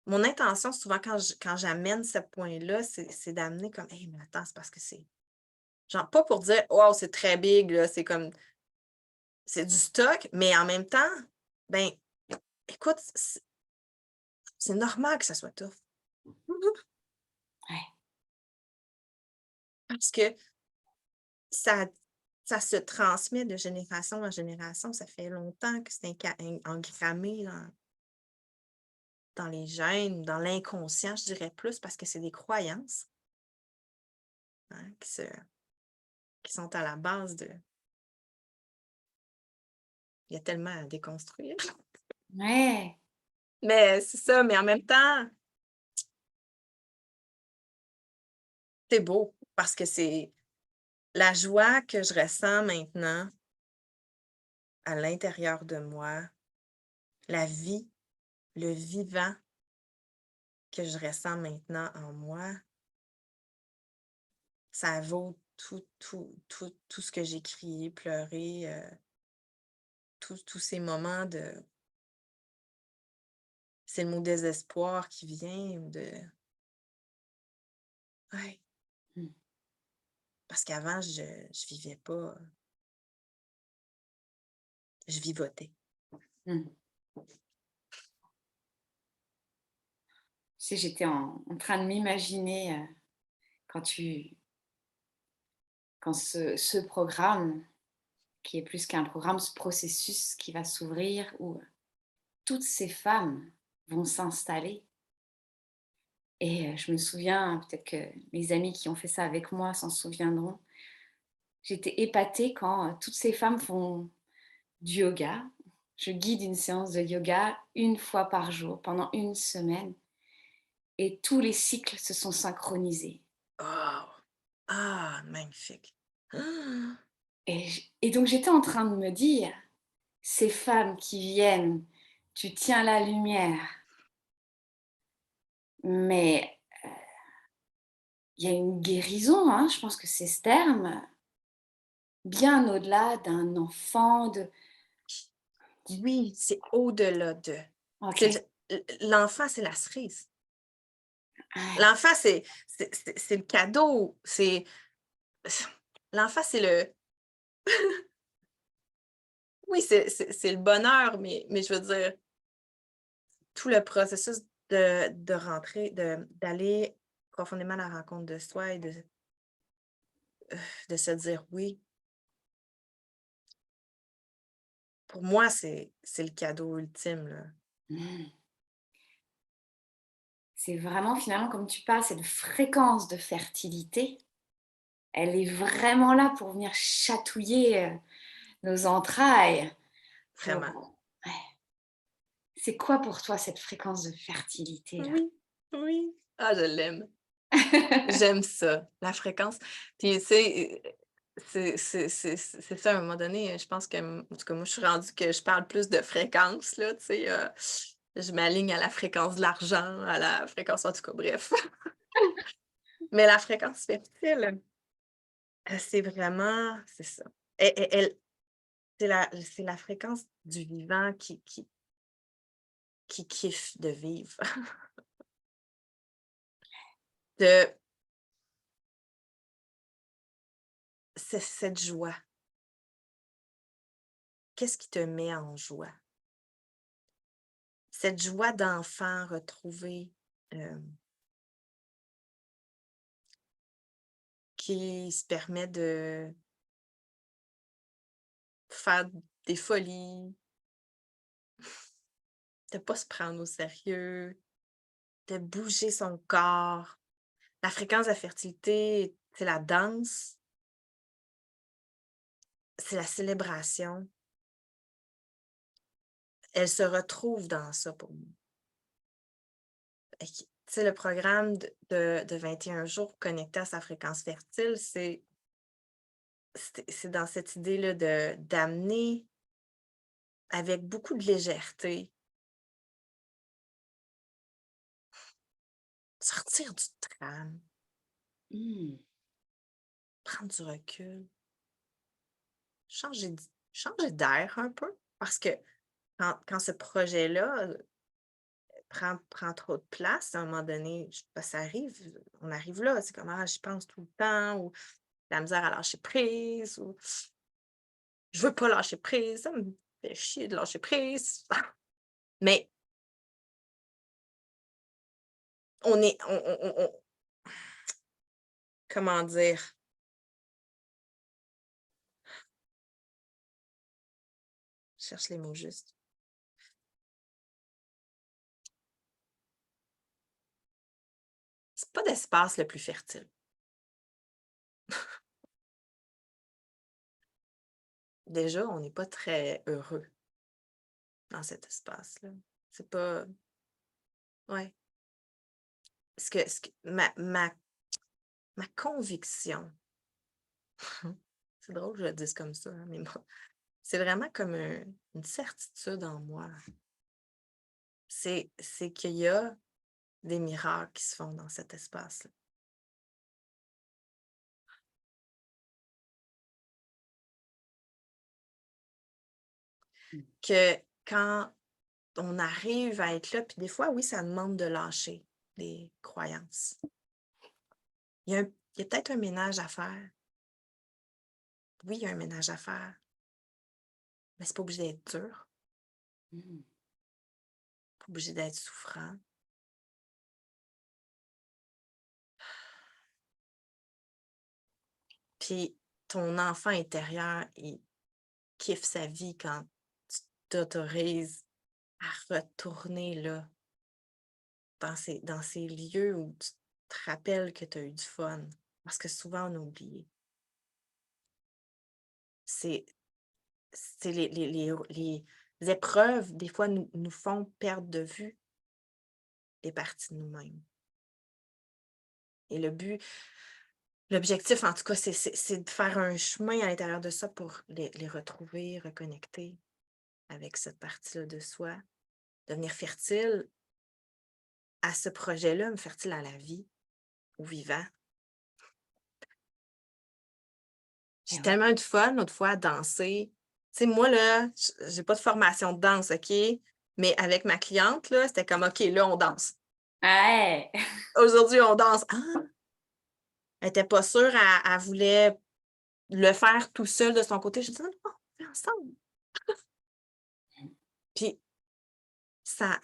mon intention souvent quand j'amène ce point-là, c'est d'amener comme: «Hey, mais attends, c'est parce que c'est» genre pas pour dire: «Waouh, c'est très big, là», c'est comme c'est du stock, mais en même temps, ben, écoute, c'est normal que ça soit tough. Ouais. Parce que ça ça se transmet de génération en génération. Ça fait longtemps que c'est engrammé dans les gènes, dans l'inconscient, je dirais plus, parce que c'est des croyances, hein, qui sont à la base de il y a tellement à déconstruire. Ouais. Mais c'est ça, mais en même temps, c'est beau parce que c'est la joie que je ressens maintenant à l'intérieur de moi, la vie, le vivant que je ressens maintenant en moi, ça vaut tout ce que j'ai crié, pleuré, tous ces moments de c'est le mot désespoir qui vient ou de ouais, Mmh. parce qu'avant je vivais pas, je vivotais. Mmh. Tu sais, j'étais en train de m'imaginer, quand tu quand ce programme, qui est plus qu'un programme, ce processus qui va s'ouvrir où toutes ces femmes vont s'installer. Et je me souviens, peut-être que mes amis qui ont fait ça avec moi s'en souviendront, j'étais épatée quand toutes ces femmes font du yoga. Je guide une séance de yoga une fois par jour pendant une semaine et tous les cycles se sont synchronisés. Oh! Ah, magnifique. Ah! Et donc j'étais en train de me dire, ces femmes qui viennent, tu tiens la lumière, mais il y a une guérison, hein, je pense que c'est ce terme, bien au-delà d'un enfant, de... Oui, c'est au-delà de. Ok. C'est l'enfant, c'est la cerise. Ouais. L'enfant, c'est le cadeau, c'est l'enfant, c'est le oui, c'est le bonheur, mais je veux dire, tout le processus de rentrer, d'aller profondément à la rencontre de soi et de se dire: «Oui», pour moi, c'est le cadeau ultime, là. Mm. C'est vraiment finalement, comme tu parles, cette fréquence de fertilité, elle est vraiment là pour venir chatouiller nos entrailles. Vraiment. Pour... Ouais. C'est quoi pour toi cette fréquence de fertilité-là? Oui, oui. Ah, je l'aime. J'aime ça, la fréquence. Puis, tu sais, c'est ça, à un moment donné, je pense que, en tout cas, moi, je suis rendue que je parle plus de fréquence, là, tu sais, je m'aligne à la fréquence de l'argent, à la fréquence, en tout cas, bref. Mais la fréquence fertile, c'est vraiment, c'est ça. Elle c'est la fréquence du vivant qui kiffe de vivre, de cette joie. Qu'est-ce qui te met en joie? Cette joie d'enfant retrouvée, qui se permet de faire des folies, de pas se prendre au sérieux, de bouger son corps. La fréquence de la fertilité, c'est la danse, c'est la célébration. Elle se retrouve dans ça pour moi. Fait que, tu sais, le programme de 21 jours connecté à sa fréquence fertile, c'est dans cette idée-là d'amener avec beaucoup de légèreté, sortir du tram, Mm. prendre du recul, changer d'air un peu. Parce que quand ce projet-là prend trop de place, à un moment donné, ça arrive, on arrive là, c'est comme: «Ah, j'y pense tout le temps» ou la misère à lâcher prise ou «Je veux pas lâcher prise, ça me fait chier de lâcher prise». Mais on est on comment dire? Je cherche les mots justes. C'est pas d'espace le plus fertile. Déjà, on n'est pas très heureux dans cet espace-là. C'est pas ouais. Ce que ma conviction, c'est drôle que je le dise comme ça, hein, mais moi, c'est vraiment comme une certitude en moi. C'est qu'il y a des miracles qui se font dans cet espace-là. Que quand on arrive à être là, puis des fois, oui, ça demande de lâcher des croyances. Il y a peut-être un ménage à faire. Oui, il y a un ménage à faire, mais c'est pas obligé d'être dur, Mm. pas obligé d'être souffrant. Puis ton enfant intérieur, il kiffe sa vie quand tu t'autorises à retourner là. dans ces lieux où tu te rappelles que tu as eu du fun. Parce que souvent, on a oublié. C'est c'est les épreuves, des fois, nous font perdre de vue des parties de nous-mêmes. Et l'objectif, en tout cas, c'est de faire un chemin à l'intérieur de ça pour les retrouver, reconnecter avec cette partie-là de soi, devenir fertile à ce projet-là, mais fertile à la vie, au vivant. J'ai Et ouais. tellement eu de fun l'autre fois à danser. Tu sais, moi, là, j'ai pas de formation de danse, OK? Mais avec ma cliente, là, c'était comme, OK, là, on danse. Ouais. Aujourd'hui, on danse. Ah! Elle était pas sûre, elle voulait le faire tout seul de son côté. Je dis: «Non, non, on fait ensemble». Puis ça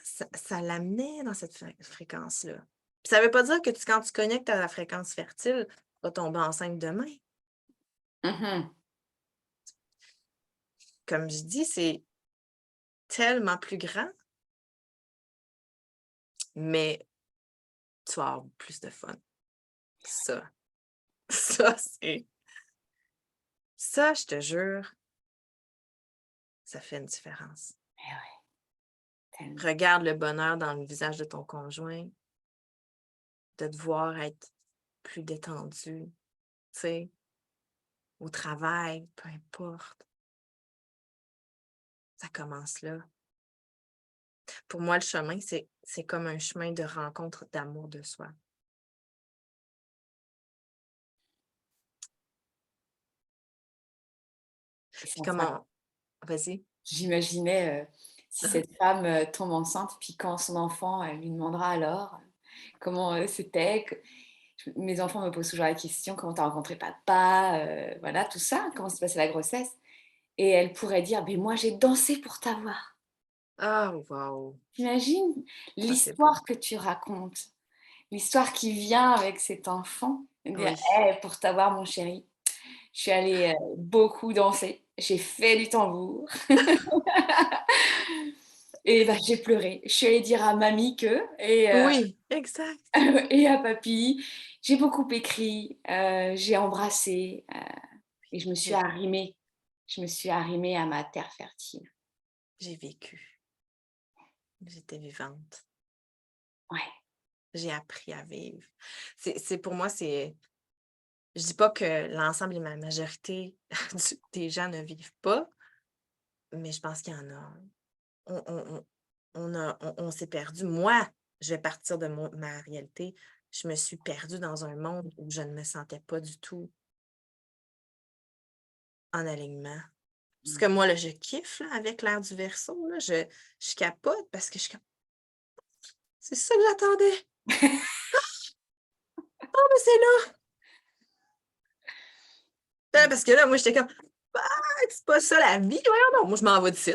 l'amenait dans cette fréquence-là. Puis ça veut pas dire que quand tu connectes à la fréquence fertile, tu vas tomber enceinte demain. Mhm. Comme je dis, c'est tellement plus grand, mais tu vas avoir plus de fun. Ça, ça, ça, je te jure, ça fait une différence. Et ouais, tellement. Regarde le bonheur dans le visage de ton conjoint, de te voir être plus détendu, tu sais, au travail, peu importe. Ça commence là. Pour moi, le chemin, c'est comme un chemin de rencontre d'amour de soi. Et Puis sans ça, comment vas-y. j'imaginais si cette femme tombe enceinte, puis quand son enfant, elle lui demandera alors comment c'était. Mes enfants me posent toujours la question, comment tu as rencontré papa, voilà, tout ça, comment s'est passée la grossesse. Et elle pourrait dire, mais moi j'ai dansé pour t'avoir. Ah, wow! T'imagines Ah, c'est beau. l'histoire que tu racontes, l'histoire qui vient avec cet enfant, de dire, Oui. hey, pour t'avoir mon chéri, je suis allée beaucoup danser, j'ai fait du tambour. Et bah, j'ai pleuré. Je suis allée dire à mamie que Oui, exact. et à papy. J'ai beaucoup écrit, j'ai embrassé, et je me suis J'ai arrimée. Je me suis arrimée à ma terre fertile. j'ai vécu. J'étais vivante. Ouais. J'ai appris à vivre. C'est pour moi, je dis pas que l'ensemble et la majorité des gens ne vivent pas, mais je pense qu'il y en a. On s'est perdu. Moi, je vais partir de ma réalité. Je me suis perdue dans un monde où je ne me sentais pas du tout en alignement. Parce que Mmh. moi, là, je kiffe là, avec l'air du Verseau. Là, je capote parce que je suis comme, c'est ça que j'attendais. Ah, mais c'est là. Parce que là, moi, j'étais comme, ah, c'est pas ça la vie. Voyons donc, moi, je m'en vais d'ici.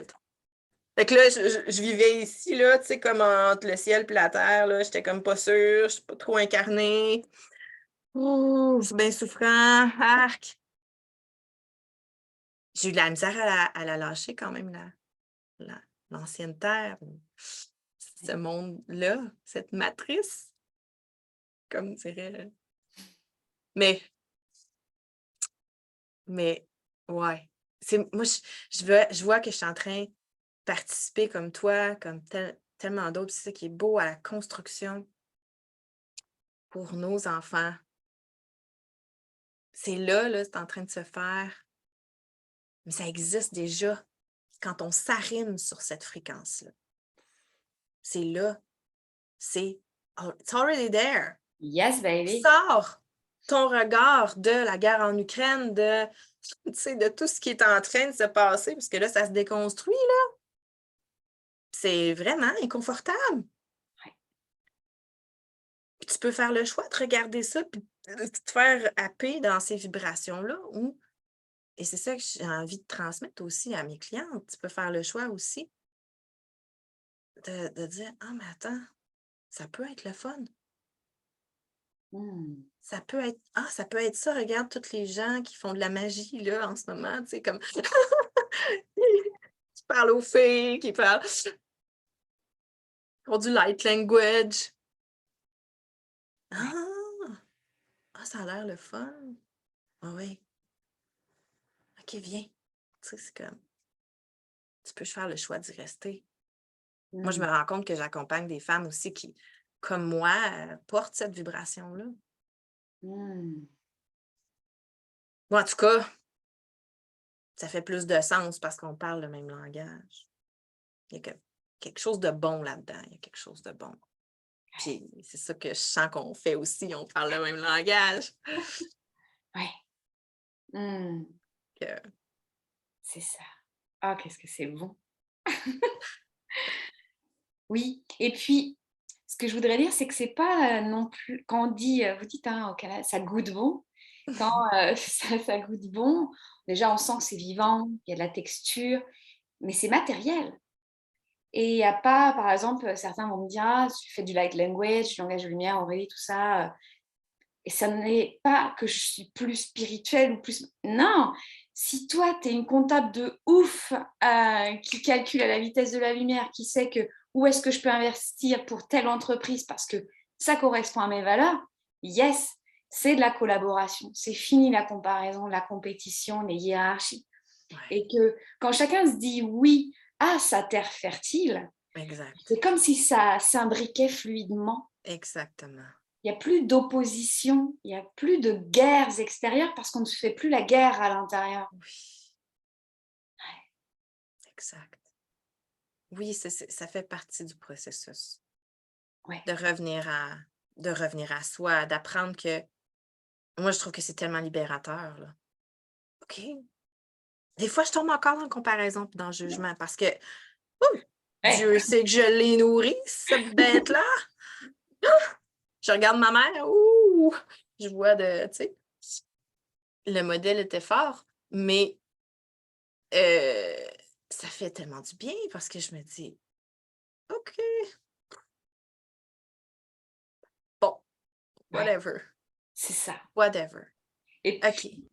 Fait que là, je vivais ici, là, tu sais, comme entre le ciel et la terre, là. J'étais comme pas sûre, je suis pas trop incarnée. Oh, c'est bien souffrant. Arc. J'ai eu de la misère à la lâcher quand même, la l'ancienne terre, ce monde-là, cette matrice, comme dirait. Mais mais ouais, moi je vois que je suis en train de participer comme toi, comme tellement d'autres, c'est ça qui est beau à la construction pour nos enfants. C'est là, c'est en train de se faire, mais ça existe déjà quand on s'arrime sur cette fréquence-là. C'est là, it's already there. Yes, baby. Sors ton regard de la guerre en Ukraine, de, tu sais, de tout ce qui est en train de se passer, parce que là, ça se déconstruit, là. C'est vraiment inconfortable. Ouais. Puis tu peux faire le choix de regarder ça, puis de te faire happer dans ces vibrations-là. Et c'est ça que j'ai envie de transmettre aussi à mes clientes. Tu peux faire le choix aussi de dire, ah, mais attends, ça peut être le fun. Mmh. Ça peut être ça. Regarde toutes les gens qui font de la magie, là, en ce moment, tu sais, comme qui parlent aux filles, qui font du light language. Ouais. Ah! Ah, ça a l'air le fun. Ah oui. OK, viens. Tu sais, c'est comme, tu peux faire le choix d'y rester. Moi, je me Mmh. rends compte que j'accompagne des femmes aussi qui, comme moi, portent cette vibration-là. Mmh. Ou en tout cas, ça fait plus de sens parce qu'on parle le même langage. Il y a quelque chose de bon là-dedans. Il y a quelque chose de bon. Puis c'est ça que je sens qu'on fait aussi, on parle le même langage. Ouais. Mmh. Que C'est ça. Ah, qu'est-ce que c'est bon! Oui et puis, ce que je voudrais dire, c'est que c'est pas, non plus quand on dit, vous dites, hein, au Canada: «Ça goûte bon». Quand, ça goûte bon, déjà on sent que c'est vivant, il y a de la texture, mais c'est matériel et il y a pas par exemple, certains vont me dire: «Ah, tu fais du light language, du langage de lumière, Aurélie, tout ça, et ça n'est pas que je suis plus spirituelle ou plus non! Si toi, tu es une comptable de ouf, qui calcule à la vitesse de la lumière, qui sait que où est-ce que je peux investir pour telle entreprise parce que ça correspond à mes valeurs, yes, c'est de la collaboration. C'est fini la comparaison, la compétition, les hiérarchies ouais, et que quand chacun se dit oui à sa terre fertile, exact. c'est comme si ça s'imbriquait fluidement. Exactement. Il y a plus d'opposition, il y a plus de guerres extérieures parce qu'on ne se fait plus la guerre à l'intérieur. Oui, exact. Oui, ça fait partie du processus Ouais, de revenir à soi, d'apprendre que moi, je trouve que c'est tellement libérateur, là. OK. Des fois, je tombe encore dans la comparaison puis dans le jugement parce que, ouh, ouais, Dieu sait que je l'ai nourrie, cette bête-là. Je regarde ma mère, ouh, je vois tu sais, le modèle était fort, mais heu, ça fait tellement du bien parce que je me dis: «OK, bon, ouais, whatever, c'est ça. whatever. Et OK». puis,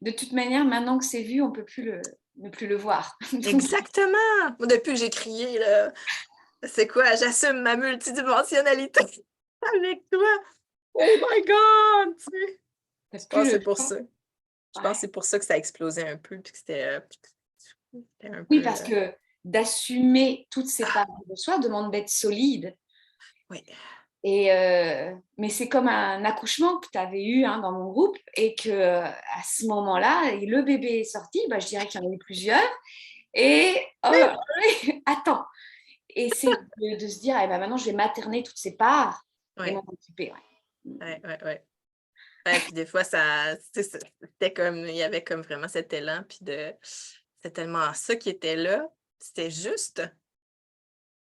de toute manière, maintenant que c'est vu, on peut plus ne plus le voir. Donc, Exactement! Moi, depuis que j'ai crié, là, c'est quoi? «J'assume ma multidimensionnalité avec toi». Oh my God! Tu sais? tu Je pense plus que le c'est pour choix. ça. Je pense que Ouais. c'est pour ça que ça a explosé un peu puis que c'était un Oui, peu, parce que d'assumer toutes ces ah! parts de soi demande d'être solide. Oui, Et mais c'est comme un accouchement que tu avais eu, hein, dans mon groupe et que, à ce moment-là et le bébé est sorti, bah, je dirais qu'il y en a eu plusieurs et oh, oui, attends et c'est de se dire: «Eh bah, maintenant je vais materner toutes ces parts et m'en ouais, occuper», ouais. Mmh. ouais, ouais, ouais. Ouais, puis des fois ça tu sais, c'était comme il y avait comme vraiment cet élan puis c'est tellement ça qui était là, c'était juste,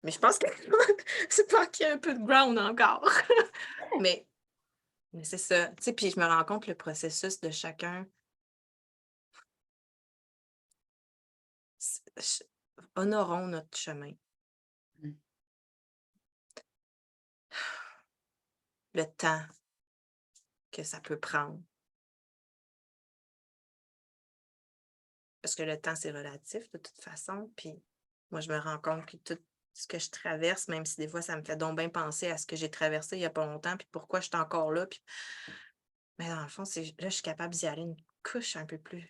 mais je pense que c'est pas qu'il y a un peu de ground encore. Mais c'est ça, tu sais, puis je me rends compte le processus de chacun, s ch honorons notre chemin. Mmh. Le temps que ça peut prendre, parce que le temps, c'est relatif de toute façon, puis moi, je me rends compte que tout ce que je traverse, même si des fois ça me fait donc bien penser à ce que j'ai traversé il y a pas longtemps, puis pourquoi je suis encore là, puis mais dans le fond, c'est là, je suis capable d'y aller une couche un peu plus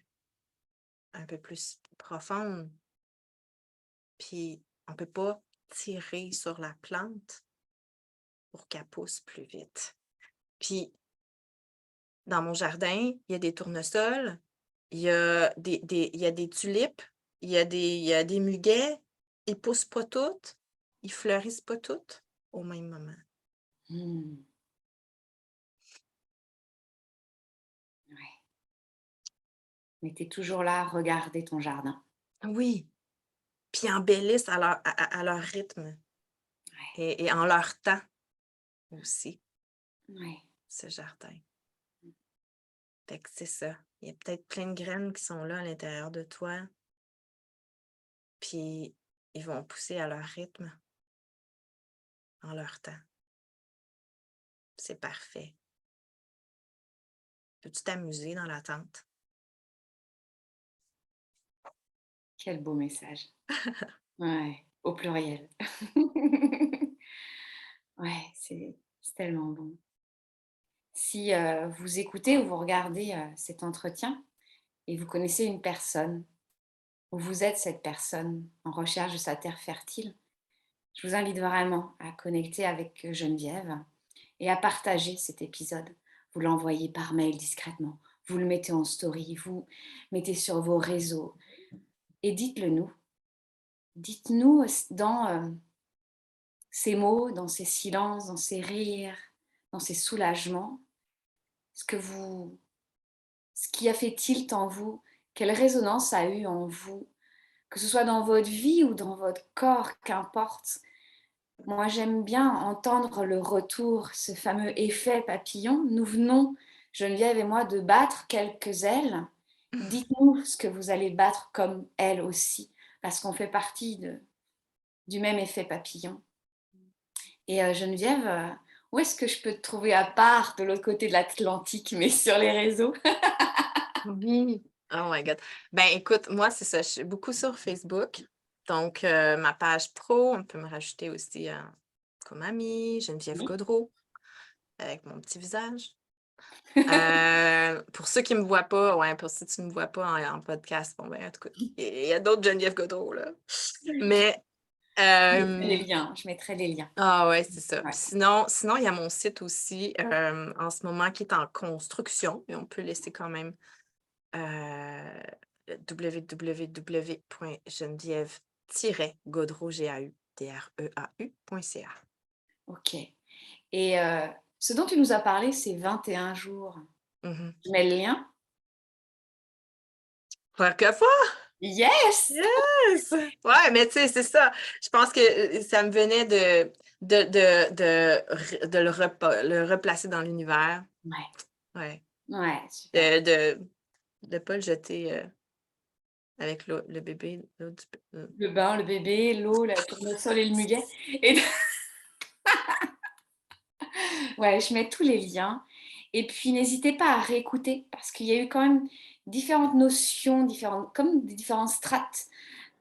profonde, puis on peut pas tirer sur la plante pour qu'elle pousse plus vite. Puis dans mon jardin, il y a des tournesols, il y a des tulipes, il y a des muguets. Ils poussent pas toutes, ils fleurissent pas toutes au même moment. Mmh. Ouais. Mais tu es toujours là à regarder ton jardin. Oui, puis ils embellissent à leur rythme Ouais, et en leur temps aussi, ouais. ce jardin. Fait que c'est ça. Il y a peut-être plein de graines qui sont là à l'intérieur de toi, puis ils vont pousser à leur rythme, en leur temps. C'est parfait. Peux-tu t'amuser dans l'attente? Quel beau message. Ouais, au pluriel. Ouais, c'est tellement bon. Si vous écoutez ou vous regardez cet entretien et vous connaissez une personne, ou vous êtes cette personne en recherche de sa terre fertile, je vous invite vraiment à connecter avec Geneviève et à partager cet épisode. Vous l'envoyez par mail discrètement, vous le mettez en story, vous mettez sur vos réseaux et dites-le nous. Dites-nous dans ces mots, dans ces silences, dans ces rires, dans ces soulagements, ce qui a fait tilt en vous, quelle résonance a eu en vous, que ce soit dans votre vie ou dans votre corps, qu'importe. Moi, j'aime bien entendre le retour, ce fameux effet papillon. Nous venons, Geneviève et moi, de battre quelques ailes. Dites-nous ce que vous allez battre comme elles aussi, parce qu'on fait partie du même effet papillon. Et Geneviève, où est-ce que je peux te trouver à part de l'autre côté de l'Atlantique, mais sur les réseaux? Oui. Oh my God. Ben écoute, moi, c'est ça. Je suis beaucoup sur Facebook. Donc, ma page pro, on peut me rajouter aussi comme amie, Geneviève Oui. Gaudreau, avec mon petit visage. Pour ceux qui ne me voient pas, ouais, pour ceux qui ne me voient pas en podcast, bon, ben, en tout cas, il y a d'autres Geneviève Gaudreau, là. Mais, Je mettrai les liens. ah ouais, c'est ça. Ouais. Puis sinon, il y a mon site aussi, en ce moment, qui est en construction, mais on peut laisser quand même www.geneviève-gaudreau.ca. Ok. Et ce dont tu nous as parlé, c'est 21 jours. Mhm. Je mets le lien. Quelquefois, Yes! yes! Ouais, mais tu sais, c'est ça. Je pense que ça me venait de le replacer dans l'univers. Ouais, Ouais. ouais, super. De pas le jeter avec le bébé. Le bain, le bébé, l'eau, le tournesol et le muguet. Et ouais, je mets tous les liens. Et puis, n'hésitez pas à réécouter parce qu'il y a eu quand même différentes notions, comme des différentes strates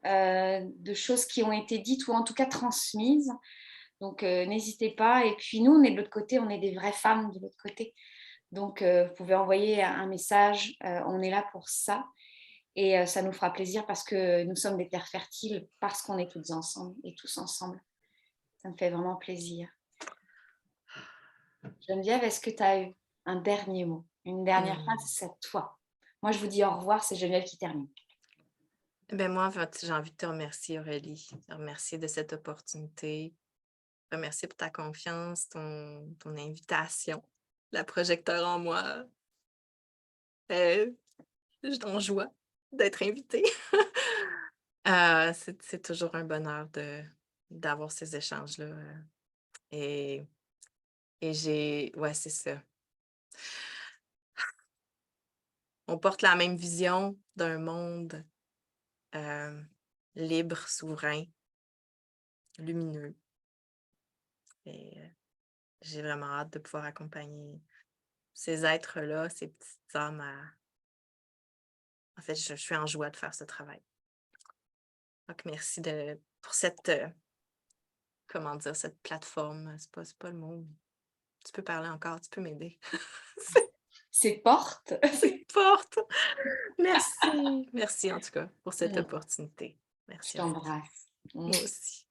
de choses qui ont été dites ou en tout cas transmises. Donc, n'hésitez pas. Et puis, nous, on est de l'autre côté, on est des vraies femmes de l'autre côté. Donc, vous pouvez envoyer un message. On est là pour ça. Et ça nous fera plaisir parce que nous sommes des terres fertiles, parce qu'on est toutes ensemble et tous ensemble. Ça me fait vraiment plaisir. Geneviève, est-ce que tu as eu un dernier mot, une dernière phrase? C'est à toi. Moi, je vous dis au revoir, c'est Geneviève qui termine. Ben moi, en fait, j'ai envie de te remercier, Aurélie. Te remercier de cette opportunité. Te remercier pour ta confiance, ton invitation. La projecteur en moi. Je suis en joie d'être invitée. C'est toujours un bonheur d'avoir ces échanges-là. Et, ouais, c'est ça. On porte la même vision d'un monde libre, souverain, lumineux. Et j'ai vraiment hâte de pouvoir accompagner ces êtres-là, ces petites âmes En fait, je suis en joie de faire ce travail. Donc, merci pour cette, comment dire, cette plateforme. C'est pas le mot. Tu peux parler encore, tu peux m'aider. C'est porte. C'est forte. Merci. Merci en tout cas pour cette Je opportunité. Merci, Aurélie. t'embrasse. Moi aussi.